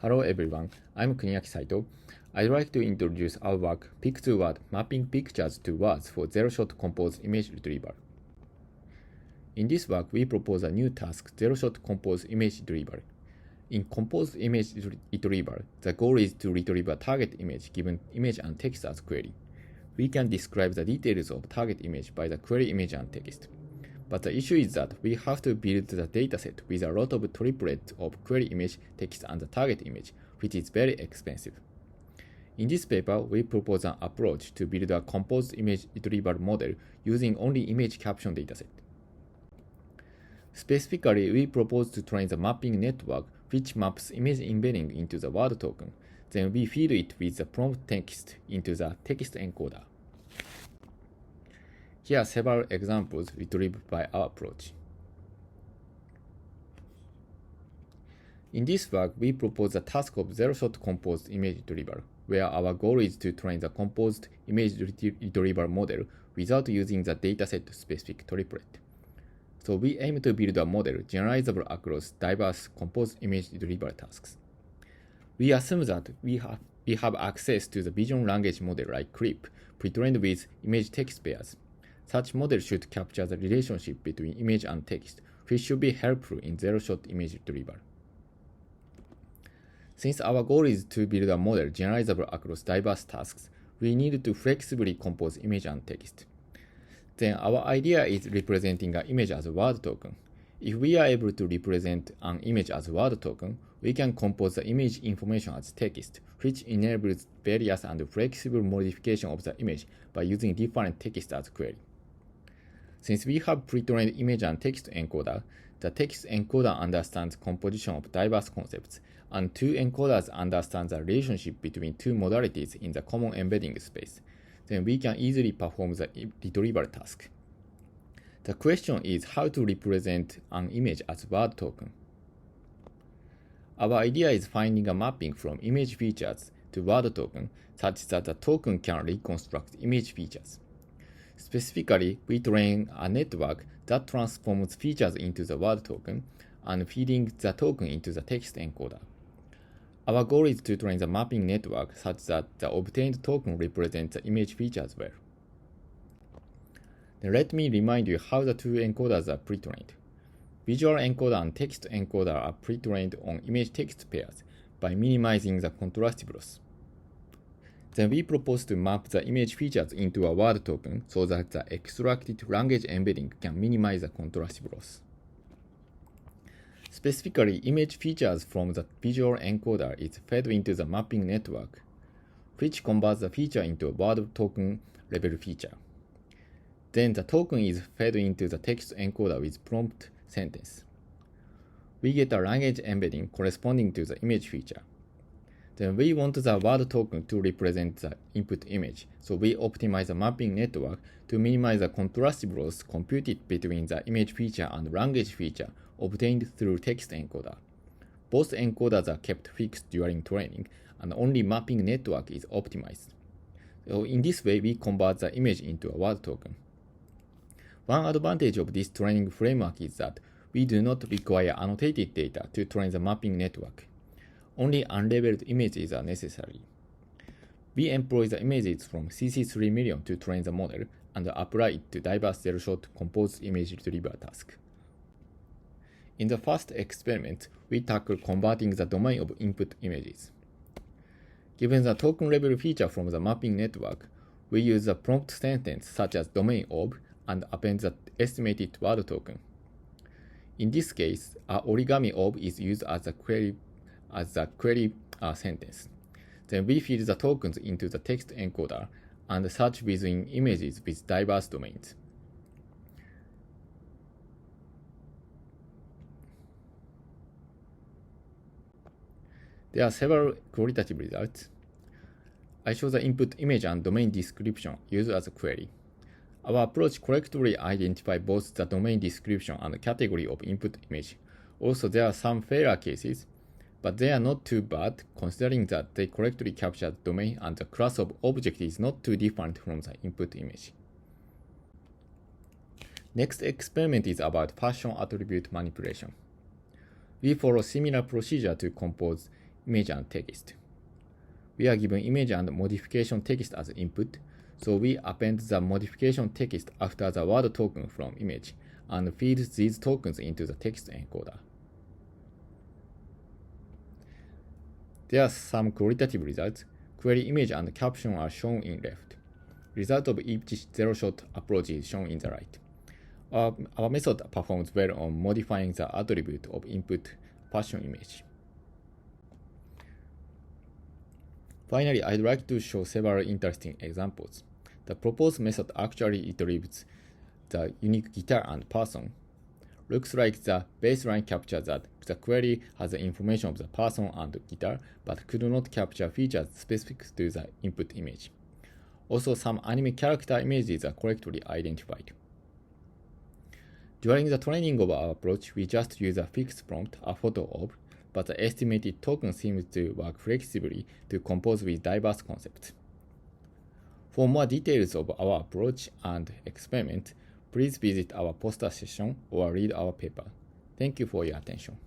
Hello everyone, I'm Kuniaki Saito. I'd like to introduce our work Pic2Word Mapping Pictures to Words for Zero-Shot Compose Image Retrieval. In this work, we propose a new task, Zero-Shot Compose Image Retrieval. In Compose Image Retrieval, the goal is to retrieve a target image given image and text as query. We can describe the details of target image by the query image and text. But the issue is that we have to build the dataset with a lot of triplets of query image, text, and the target image, which is very expensive. In this paper, we propose an approach to build a composed image retrieval model using only image caption dataset. Specifically, we propose to train the mapping network which maps image embedding into the word token. Then we feed it with the prompt text into the text encoder. Here are several examples retrieved by our approach. In this work, we propose the task of zero-shot composed image retrieval, where our goal is to train the composed image retrieval model without using the dataset-specific triplet. So we aim to build a model generalizable across diverse composed image retrieval tasks. We assume that we have access to the vision language model like CRIP, pre-trained with image text pairs. Such model should capture the relationship between image and text, which should be helpful in zero-shot image retrieval. Since our goal is to build a model generalizable across diverse tasks, we need to flexibly compose image and text. Then our idea is representing an image as a word token. If we are able to represent an image as a word token, we can compose the image information as text, which enables various and flexible modification of the image by using different text as query. Since we have pre-trained image and text encoder, the text encoder understands composition of diverse concepts, and two encoders understand the relationship between two modalities in the common embedding space. Then we can easily perform the retrieval task. The question is how to represent an image as word token. Our idea is finding a mapping from image features to word token such that the token can reconstruct image features. Specifically, we train a network that transforms features into the word token and feeding the token into the text encoder. Our goal is to train the mapping network such that the obtained token represents the image features well. Then let me remind you how the two encoders are pre-trained. Visual encoder and text encoder are pre-trained on image text pairs by minimizing the contrast loss. Then we propose to map the image features into a word token so that the extracted language embedding can minimize the contrast loss. Specifically, image features from the visual encoder is fed into the mapping network, which converts the feature into a word token level feature. Then the token is fed into the text encoder with prompt sentence. We get a language embedding corresponding to the image feature. Then we want the word token to represent the input image, so we optimize the mapping network to minimize the contrast loss computed between the image feature and language feature obtained through text encoder. Both encoders are kept fixed during training, and only mapping network is optimized. So in this way, we convert the image into a word token. One advantage of this training framework is that we do not require annotated data to train the mapping network. Only unlabeled images are necessary. We employ the images from CC3 million to train the model and apply it to diverse zero-shot composed image retrieval task. In the first experiment, we tackle converting the domain of input images. Given the token level feature from the mapping network, we use the prompt sentence such as domain of and append the estimated word token. In this case, a origami of is used as the query sentence. Then we feed the tokens into the text encoder and search within images with diverse domains. There are several qualitative results. I show the input image and domain description used as a query. Our approach correctly identifies both the domain description and the category of input image. Also, there are some failure cases, but they are not too bad considering that they correctly capture the domain and the class of object is not too different from the input image. Next experiment is about fashion attribute manipulation. We follow similar procedure to compose image and text. We are given image and modification text as input, so we append the modification text after the word token from image and feed these tokens into the text encoder. There are some qualitative results. Query image and caption are shown in left. Result of each zero-shot approach is shown in the right. Our method performs well on modifying the attribute of input passion image. Finally, I'd like to show several interesting examples. The proposed method actually retrieves the unique guitar and person. Looks like the baseline captures that the query has the information of the person and guitar, but could not capture features specific to the input image. Also, some anime character images are correctly identified. During the training of our approach, we just use a fixed prompt, a photo of, but the estimated token seems to work flexibly to compose with diverse concepts. For more details of our approach and experiment, please visit our poster session or read our paper. Thank you for your attention.